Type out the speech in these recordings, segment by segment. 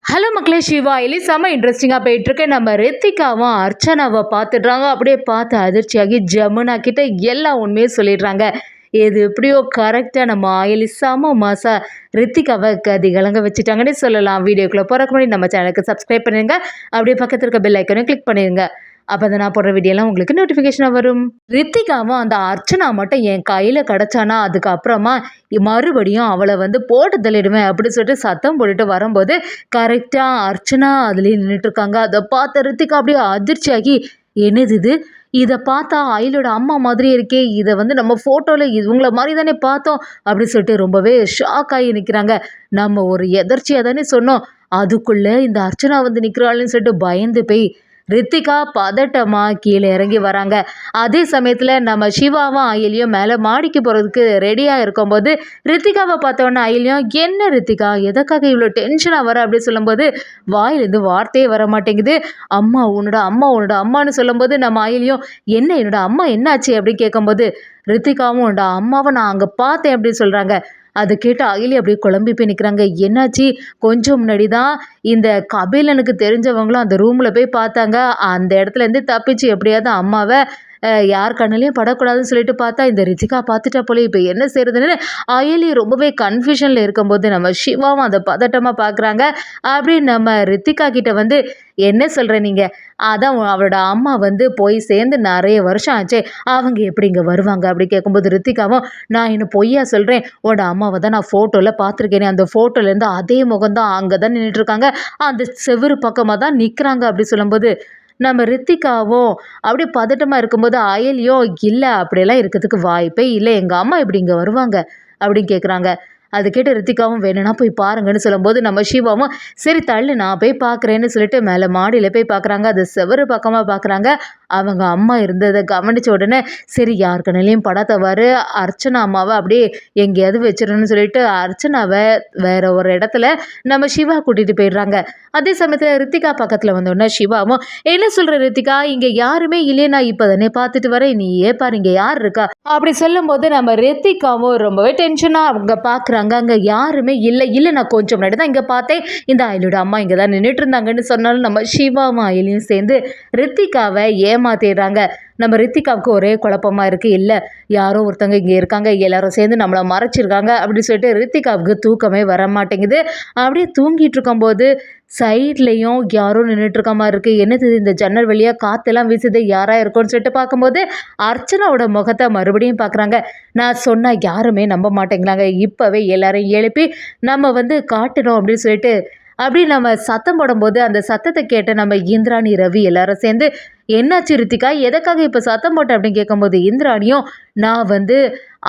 Hello மக்களே, சிவா இலி செம்ம இன்ட்ரெஸ்டிங்காக போயிட்டுருக்கு. நம்ம ரித்திகாவும் அர்ச்சனாவை பார்த்துடுறாங்க. அப்படியே பார்த்து அதிர்ச்சியாகி ஜமுனா கிட்ட எல்லா உண்மையும் சொல்லிடுறாங்க. இது எப்படியோ கரெக்டாக நம்ம ஆயிலி செம்ம மாசா ரித்திகாவை கதி கலங்க வச்சுட்டாங்கன்னு சொல்லலாம். வீடியோக்குள்ளே போகிறக்கு முன்னாடி நம்ம சேனலுக்கு சப்ஸ்கிரைப் பண்ணிடுங்க. அப்படியே பக்கத்தில் இருக்க பெல் ஐக்கனையும் கிளிக் பண்ணிடுங்க. அப்போ தான் நான் போடுற வீடியோலாம் உங்களுக்கு நோட்டிஃபிகேஷனாக வரும். ரித்திகாவும் அந்த அர்ச்சனா மட்டும் என் கையில் கிடச்சானா அதுக்கப்புறமா மறுபடியும் அவளை போட்டு தள்ளிடுவேன் அப்படின்னு சொல்லிட்டு சத்தம் போட்டுட்டு வரும்போது கரெக்டாக அர்ச்சனா அதுலேயே நின்றுட்டுருக்காங்க. அதை பார்த்த ரித்திகா அப்படியே அதிர்ச்சியாகி, என்னது இது, இதை பார்த்தா அயிலோட அம்மா மாதிரி இருக்கே, இதை நம்ம ஃபோட்டோவில் இவங்கள மாதிரி தானே பார்த்தோம் அப்படின்னு சொல்லிட்டு ரொம்பவே ஷாக் ஆகி நிற்கிறாங்க. நம்ம ஒரு எதர்ச்சியாக தானே சொன்னோம், அதுக்குள்ளே இந்த அர்ச்சனா நிற்கிறாள்னு சொல்லிட்டு பயந்து போய் ரித்திகா பதட்டமா கீழே இறங்கி வராங்க. அதே சமயத்தில் நம்ம சிவாவும் அயிலியும் மேலே மாடிக்கு போகிறதுக்கு ரெடியாக இருக்கும்போது ரித்திகாவை பார்த்தோன்னே அயிலியும், என்ன ரித்திகா எதுக்காக இவ்வளோ டென்ஷனாக வர அப்படின்னு சொல்லும்போது வாயிலேருந்து வார்த்தையே வர மாட்டேங்குது. அம்மா உன்னோட அம்மா உன்னோட அம்மானு சொல்லும்போது நம்ம அயிலியும், என்ன என்னோட அம்மா என்னாச்சு அப்படின்னு கேட்கும்போது ரித்திகாவும் உன்னோட அம்மாவை நான் அங்கே பார்த்தேன் அப்படின்னு சொல்கிறாங்க. அதை கேட்டு அகிலி அப்படியே குழம்பி போய் நிற்கிறாங்க. என்னாச்சு, கொஞ்சம் முன்னாடி தான் இந்த கபிலனுக்கு தெரிஞ்சவங்களும் அந்த ரூமில் போய் பார்த்தாங்க. அந்த இடத்துலேருந்து தப்பிச்சு எப்படியாவது அம்மாவை யார் கண்ணுலையும் படக்கூடாதுன்னு சொல்லிட்டு பார்த்தா இந்த ரித்திகா பார்த்துட்டா போல, இப்போ என்ன செய்யறதுன்னு அயலி ரொம்பவே கன்ஃபியூஷனில் இருக்கும்போது நம்ம சிவாவும் அதை பதட்டமாக பார்க்குறாங்க. அப்படி நம்ம ரித்திகா கிட்ட என்ன சொல்கிற நீங்கள், அதான் அவளோட அம்மா போய் சேர்ந்து நிறைய வருஷம் ஆச்சே, அவங்க எப்படி இங்கே வருவாங்க அப்படி கேட்கும்போது ரித்திகாவும், நான் இன்னும் பொய்யா சொல்கிறேன், உன்னோட அம்மாவை தான் நான் ஃபோட்டோவில் பார்த்துருக்கேனே, அந்த ஃபோட்டோலேருந்து அதே முகம் தான் அங்கே தான் நின்றுட்டுருக்காங்க, அந்த செவ்வறு பக்கமாக தான் நிற்கிறாங்க அப்படி சொல்லும்போது நம்ம ரித்திகாவும் அப்படியே பதட்டமாக இருக்கும்போது அயலியும், இல்லை அப்படியெல்லாம் இருக்கிறதுக்கு வாய்ப்பே இல்லை, எங்கள் அம்மா எப்படி இங்கே வருவாங்க அப்படின்னு கேட்குறாங்க. அது கேட்டு ரித்திகாவும் வேணும்னா போய் பாருங்கன்னு சொல்லும்போது நம்ம சிவாவும், சரி தள்ளு நான் போய் பார்க்குறேன்னு சொல்லிட்டு மேலே மாடியில் போய் பார்க்குறாங்க. அது செவரு பக்கமாக பார்க்குறாங்க. அவங்க அம்மா இருந்ததை கவனித்த உடனே சரி யார் கண்ணிலையும் படாதவாறு அர்ச்சனா அம்மாவை அப்படியே எங்கேயாவது வச்சிடணும்னு சொல்லிட்டு அர்ச்சனாவை வேற ஒரு இடத்துல நம்ம சிவா கூட்டிகிட்டு போயிடுறாங்க. அதே சமயத்தில் ரித்திகா பக்கத்தில் வந்தோடனே சிவாவும், என்ன சொல்கிற ரித்திகா, இங்கே யாருமே இல்லையே, நான் இப்போ தானே பார்த்துட்டு வரேன், நீ ஏப்பாரு இங்கே யார் இருக்கா அப்படி சொல்லும்போது நம்ம ரித்திகாவும் ரொம்பவே டென்ஷனாக அவங்க பார்க்குறாங்க. அங்கே யாருமே இல்லை, நான் கொஞ்சம் முன்னாடி தான் இங்கே பார்த்தேன், இந்த அயலோட அம்மா இங்கே தான் நின்றுட்டு இருந்தாங்கன்னு சொன்னாலும் நம்ம சிவாவும் அயலியும் சேர்ந்து ரித்திகாவை ஏமாத்திடுறாங்க. நம்ம ரித்திகாவுக்கு ஒரே குழப்பமாக இருக்குது, இல்லை யாரோ ஒருத்தங்க இங்கே இருக்காங்க, எல்லாரும் சேர்ந்து நம்மளை மறைச்சிருக்காங்க அப்படின்னு சொல்லிட்டு ரித்திகாவுக்கு தூக்கமே வர மாட்டேங்குது. அப்படியே தூங்கிட்டு இருக்கும்போது சைட்லேயும் யாரும் நின்றுட்டுருக்க மாதிரி இருக்குது. என்னது இந்த ஜன்னல் வழியாக காற்றெல்லாம் வீசுது, யாராக இருக்கும்னு சொல்லிட்டு பார்க்கும்போது அர்ச்சனாவோட முகத்தை மறுபடியும் பார்க்குறாங்க. நான் சொன்னால் யாருமே நம்ப மாட்டேங்கிறாங்க, இப்போவே எல்லாரையும் எழுப்பி நம்ம காட்டணும் அப்படின்னு சொல்லிட்டு அப்படி நம்ம சத்தம் போடும்போது அந்த சத்தத்தை கேட்ட நம்ம இந்திராணி ரவி எல்லாரும் சேர்ந்து, என்னாச்சு ரித்திகா எதுக்காக இப்போ சத்தம் போட்ட அப்படின்னு கேட்கும்போது இந்திராணியும், நான்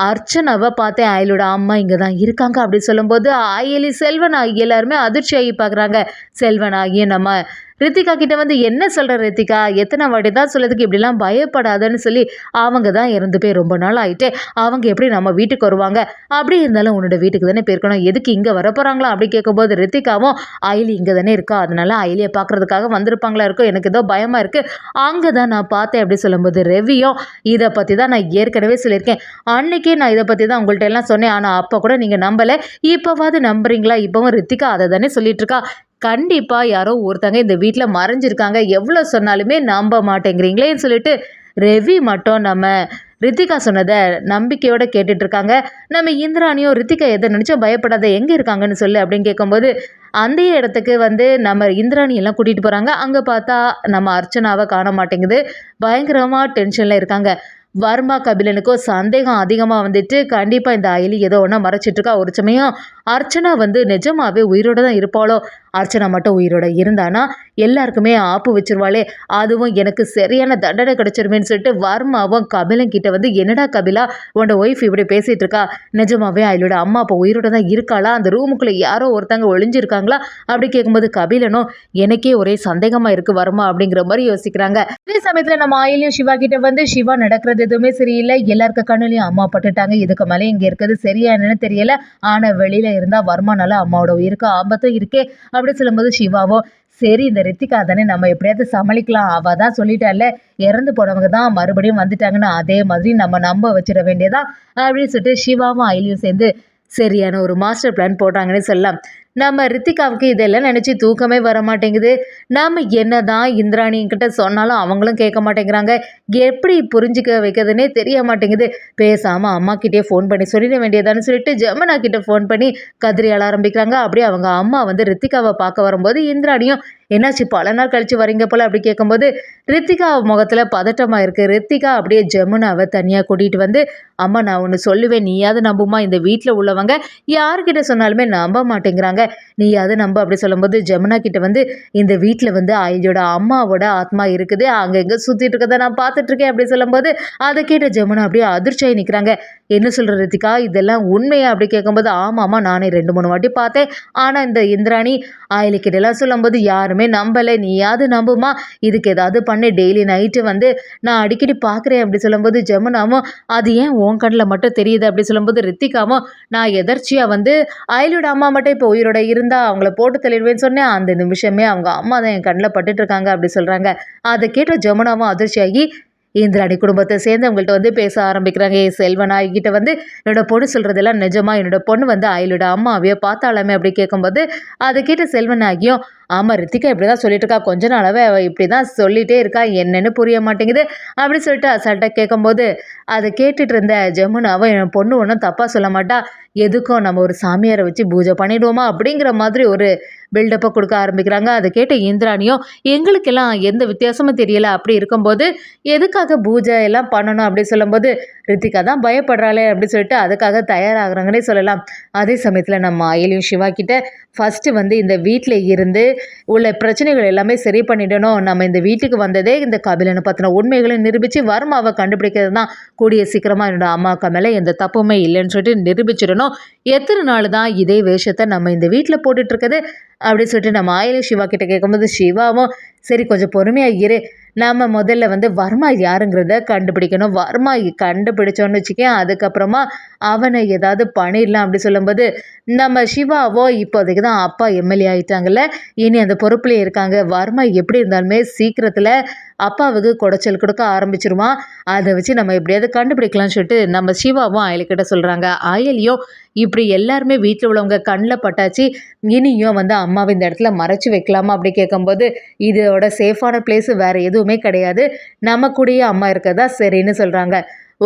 அர்ச்சனாவை பார்த்தேன், அயலோட அம்மா இங்கே தான் இருக்காங்க அப்படின்னு சொல்லும்போது அயலி செல்வன் ஆகி எல்லாருமே அதிர்ச்சி ஆகி பார்க்குறாங்க. செல்வன் ஆகிய நம்ம ரித்திகா கிட்ட என்ன சொல்கிற ரித்திகா, எத்தனை வாட்டி தான் சொல்லதுக்கு இப்படிலாம் பயப்படாதன்னு சொல்லி, அவங்க தான் இறந்து போய் ரொம்ப நாள் ஆகிட்டே, அவங்க எப்படி நம்ம வீட்டுக்கு வருவாங்க, அப்படி இருந்தாலும் உன்னோட வீட்டுக்கு தானே போயிருக்கணும், எதுக்கு இங்கே வர போகிறாங்களா அப்படி கேட்கும்போது ரித்திகாவும், அயலி இங்கே தானே இருக்கா, அதனால அயலியை பார்க்குறதுக்காக வந்திருப்பாங்களா இருக்கும், எனக்கு ஏதோ பயமாக இருக்குது, அங்கே தான் நான் பார்த்தேன் அப்படி சொல்லும்போது ரவியும், இதை பற்றி தான் நான் ஏற்கனவே சொல்லியிருக்கேன், அன்னைக்கே நான் இதை பற்றி தான் உங்கள்கிட்ட எல்லாம் சொன்னேன், ஆனால் அப்போ கூட நீங்கள் நம்பலை, இப்போவாது நம்புறீங்களா, இப்போவும் ரித்திகா அதை தானே சொல்லிட்டு இருக்கா, கண்டிப்பாக யாரோ ஒருத்தங்க இந்த வீட்டில் மறைஞ்சிருக்காங்க, எவ்வளோ சொன்னாலுமே நம்ப மாட்டேங்கிறீங்களேன்னு சொல்லிட்டு ரவி மட்டும் நம்ம ரித்திகா சொன்னதை நம்பிக்கையோடு கேட்டுட்ருக்காங்க. நம்ம இந்திராணியும், ரித்திகா எதை நினச்சோம் பயப்படாத, எங்கே இருக்காங்கன்னு சொல்லு அப்படின்னு கேட்கும்போது அந்த இடத்துக்கு நம்ம இந்திராணி எல்லாம் கூட்டிகிட்டு போகிறாங்க. அங்கே பார்த்தா நம்ம அர்ச்சனாவை காண மாட்டேங்குது, பயங்கரமாக டென்ஷனில் இருக்காங்க. வர்மா கபிலனுக்கும் சந்தேகம் அதிகமாக கண்டிப்பாக இந்த அயலி ஏதோ ஒன்றா மறைச்சிட்ருக்கா, ஒரு சமயம் அர்ச்சனா நிஜமாகவே உயிரோடு தான் இருப்பாளோ, அர்ச்சனா மட்டும் உயிரோட இருந்தானா எல்லாருக்குமே ஆப்பு வச்சிருவாளே, அதுவும் எனக்கு சரியான தண்டனை கிடைச்சிருமேன்னு சொல்லிட்டு வர்மாவும் கபிலன் கிட்ட என்னடா கபிலா உன்னோட ஒய்ஃப் இப்படி பேசிகிட்டு இருக்கா, நிஜமாவே அயலோட அம்மா அப்போ உயிரோட தான் இருக்காளா, அந்த ரூமுக்குள்ளே யாரோ ஒருத்தங்க ஒளிஞ்சிருக்காங்களா அப்படி கேட்கும்போது கபிலனும், எனக்கே ஒரே சந்தேகமாக இருக்குது வர்மா அப்படிங்கிற மாதிரி யோசிக்கிறாங்க. அதே சமயத்தில் நம்ம அயலியும் சிவா கிட்ட சிவா நடக்கிறது எதுவுமே சரியில்லை, எல்லாருக்க கண்ணுலையும் அம்மா பட்டுட்டாங்க, இதுக்கு மேலே இங்கே இருக்கிறது சரியா என்னன்னு தெரியல, ஆனால் வெளியில் இருந்தால் வர்மானால அம்மாவோட உயிருக்கு ஆபத்தும் இருக்கே அப்படி சொல்லும்போது சிவாவோ, சரி இந்த ரித்திகா தானே நம்ம எப்படியாவது சமாளிக்கலாம், அவள் தான் சொல்லிட்டால இறந்து போனவங்க தான் மறுபடியும் வந்துட்டாங்கன்னு, அதே மாதிரி நம்ம நம்ப வச்சிட வேண்டியதான் அப்படின்னு சொல்லிட்டு சிவாவும் அயலியும் சேர்ந்து சரியான ஒரு மாஸ்டர் பிளான் போட்டாங்கன்னு சொல்லலாம். நம்ம ரித்திகாவுக்கு இதெல்லாம் நினச்சி தூக்கமே வர மாட்டேங்குது. நாம் என்னதான் இந்திராணிகிட்ட சொன்னாலும் அவங்களும் கேட்க மாட்டேங்கிறாங்க. எப்படி புரிஞ்சுக்க வைக்கிறதுனே தெரிய மாட்டேங்குது. பேசாமல் அம்மாக்கிட்டே ஃபோன் பண்ணி சொல்லிட வேண்டியதான்னு சொல்லிட்டு ஜமுனா கிட்ட ஃபோன் பண்ணி கதறி அழ ஆரம்பிக்கிறாங்க. அப்படியே அவங்க அம்மா வந்து ரித்திகாவை பார்க்க வரும்போது இந்திராணியும் என்னாச்சு பல நாள் கழிச்சு வரீங்க போல அப்படி கேட்கும்போது ரித்திகா முகத்தில் பதட்டமாக இருக்குது. ரித்திகா அப்படியே ஜமுனாவை தனியாக கூட்டிகிட்டு வந்து அம்மா நான் ஒன்று சொல்லுவேன் நீயாவது நம்புமா, இந்த வீட்டில் உள்ளவங்க யார்கிட்ட சொன்னாலுமே நம்ப மாட்டேங்கிறாங்க, நீயாவது நம்ப அப்படி சொல்லும்போது ஜமுனா கிட்ட வந்து இந்த வீட்டில் வந்து ஐயோட அம்மாவோட ஆத்மா இருக்குது, அங்கங்கே சுற்றிட்டு இருக்கதை நான் பார்த்துட்ருக்கேன் அப்படி சொல்லும்போது அதை கேட்ட ஜமுனா அப்படியே அதிர்ச்சியாகி நிற்கிறாங்க. என்ன சொல்கிற ரித்திகா இதெல்லாம் உண்மையா அப்படி கேட்கும்போது ஆமாம்மா நானே 2-3 வாட்டி பார்த்தேன், ஆனால் இந்த இந்திராணி ஆயிலிக்கிட்டலாம் சொல்லும்போது யாருமே நம்பலை, நீயாவது நம்புமா, இதுக்கு ஏதாவது பண்ணி டெய்லி நைட்டு வந்து நான் அடிக்கடி பார்க்குறேன் அப்படி சொல்லும்போது ஜமுனாவும் அது ஏன் உன் கண்ணில் மட்டும் தெரியுது அப்படி சொல்லும்போது ரித்திகாவும் நான் எதர்ச்சியாக வந்து அயலோட அம்மா மட்டும் இப்போ உயிரோட இருந்தால் அவங்கள போட்டு தள்ளிடுவேன்னு சொன்னேன், அந்த நிமிஷமே அவங்க அம்மா தான் என் கண்ணில் பட்டுட்டு இருக்காங்க அப்படி சொல்கிறாங்க. அதை கேட்ட ஜமுனாவும் அதிர்ச்சியாகி இந்திராணி குடும்பத்தை சேர்ந்தவங்கள்ட்ட வந்து பேச ஆரம்பிக்கிறாங்க. செல்வநாயகிட்ட வந்து என்னோட பொண்ணு சொல்கிறதெல்லாம் நிஜமா, என்னோட பொண்ணு வந்து அயலோட அம்மாவையோ பார்த்தாலுமே அப்படி கேட்கும்போது அதை கேட்ட செல்வநாயகியும் ஆமாம் ரித்திகா இப்படி தான் சொல்லிட்டு இருக்கா, கொஞ்ச நாளாவே அவள் இப்படி தான் சொல்லிகிட்டே இருக்கா, என்னன்னு புரிய மாட்டேங்குது அப்படி சொல்லிட்டு அசால்ட்டாக கேட்கும்போது அதை கேட்டுட்டு இருந்த ஜமுனாவை என் பொண்ணு ஒன்றும் தப்பாக சொல்ல மாட்டா, எதுக்கும் நம்ம ஒரு சாமியாரை வச்சு பூஜை பண்ணிடுவோமா அப்படிங்கிற மாதிரி ஒரு பில்டப்பை கொடுக்க ஆரம்பிக்கிறாங்க. அதை கேட்ட இந்திராணியும் எங்களுக்கெல்லாம் எந்த வித்தியாசமும் தெரியல, அப்படி இருக்கும்போது எதுக்காக பூஜை எல்லாம் பண்ணணும் அப்படி சொல்லும்போது ரித்திகா தான் பயப்படுறாளே அப்படி சொல்லிட்டு அதுக்காக தயாராகிறாங்கன்னே சொல்லலாம். அதே சமயத்தில் நம்ம அயலியும் சிவா கிட்ட ஃபஸ்ட்டு வந்து இந்த வீட்டில் இருந்து உள்ள பிரச்சனைகள் எல்லாமே சரி பண்ணிடணும், நம்ம இந்த வீட்டுக்கு வந்ததே இந்த கபிலனை பற்றின உண்மைகளை நிரூபித்து வர்மாவை கண்டுபிடிக்கிறது தான், கூடிய சீக்கிரமாக என்னோட அம்மாவுக்கு மேலே எந்த தப்புமே இல்லைன்னு சொல்லிட்டு நிரூபிச்சிடணும், எத்தனை நாள் தான் இதே வேஷத்தை நம்ம இந்த வீட்டில் போட்டுட்ருக்குது அப்படின்னு சொல்லிட்டு நம்ம ஆயிலும் சிவா கிட்ட கேட்கும்போது சிவாவும் சரி கொஞ்சம் பொறுமையாக இரு, நம்ம முதல்ல வந்து வர்மா யாருங்கிறத கண்டுபிடிக்கணும், வர்மா கண்டுபிடிச்சோன்னு வச்சுக்கேன் அதுக்கப்புறமா அவனை ஏதாவது பண்ணிடலாம் அப்படி சொல்லும்போது நம்ம சிவாவோ இப்போதைக்கு தான் அப்பா எம்எல்ஏ ஆகிட்டாங்கல்ல, இனி அந்த பொறுப்புலேயே இருக்காங்க, வர்மா எப்படி இருந்தாலுமே சீக்கிரத்தில் அப்பாவுக்கு குடைச்சல் கொடுக்க ஆரம்பிச்சிருவான், அதை வச்சு நம்ம எப்படியாவது கண்டுபிடிக்கலாம்னு சொல்லிட்டு நம்ம சிவாவும் அயலிக்கிட்ட சொல்கிறாங்க. அயலியும் இப்படி எல்லாருமே வீட்டில் உள்ளவங்க கண்ணில் பட்டாச்சு, இனியும் வந்து அம்மாவை இந்த இடத்துல மறைச்சி வைக்கலாமா அப்படி கேட்கும்போது இதோட சேஃபான பிளேஸு வேறு எதுவுமே கிடையாது, நம்ம கூடயே அம்மா இருக்கதா சரின்னு சொல்கிறாங்க.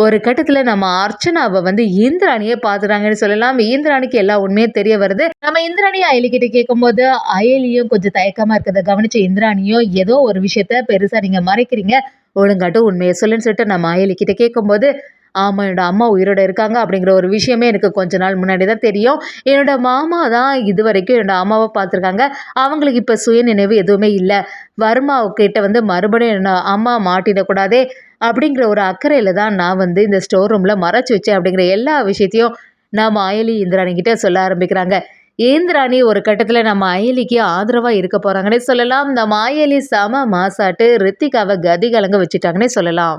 ஒரு கட்டத்தில் நம்ம அர்ச்சனாவை வந்து இந்திராணியே பார்த்துறாங்கன்னு சொல்லலாம். இந்திராணிக்கு எல்லா உண்மையும் தெரிய வருது. நம்ம இந்திராணியை அயலிக்கிட்ட கேட்கும்போது அயலியும் கொஞ்சம் தயக்கமாக இருக்கிறத கவனிச்ச இந்திராணியும் ஏதோ ஒரு விஷயத்த பெருசாக நீங்கள் மறைக்கிறீங்க, ஒழுங்காட்டும் உண்மையை சொல்லுன்னு சொல்லிட்டு நம்ம அயலிக்கிட்ட கேட்கும்போது ஆமாம் என்னோட அம்மா உயிரோட இருக்காங்க அப்படிங்கிற ஒரு விஷயமே எனக்கு கொஞ்ச நாள் முன்னாடி தான் தெரியும், என்னோட மாமா தான் இது வரைக்கும் என்னோட அம்மாவை பார்த்துருக்காங்க, அவங்களுக்கு இப்போ சுயநினைவு எதுவுமே இல்லை, வர்மாவுக்கிட்ட வந்து மறுபடியும் என்னோட அம்மா மாட்டிடக்கூடாதே அப்படிங்கிற ஒரு அக்கறையில் தான் நான் வந்து இந்த ஸ்டோர் ரூமில் மறைச்சி வச்சேன் அப்படிங்கிற எல்லா விஷயத்தையும் நம்ம அயலி இந்திராணிக்கிட்ட சொல்ல ஆரம்பிக்கிறாங்க. இந்திராணி ஒரு கட்டத்தில் நம்ம அயலிக்கு ஆதரவாக இருக்க போகிறாங்கன்னே சொல்லலாம். நம்ம அயலி செம மாசாட்டு ரித்திகாவை கதி கலங்க வச்சுட்டாங்கன்னே சொல்லலாம்.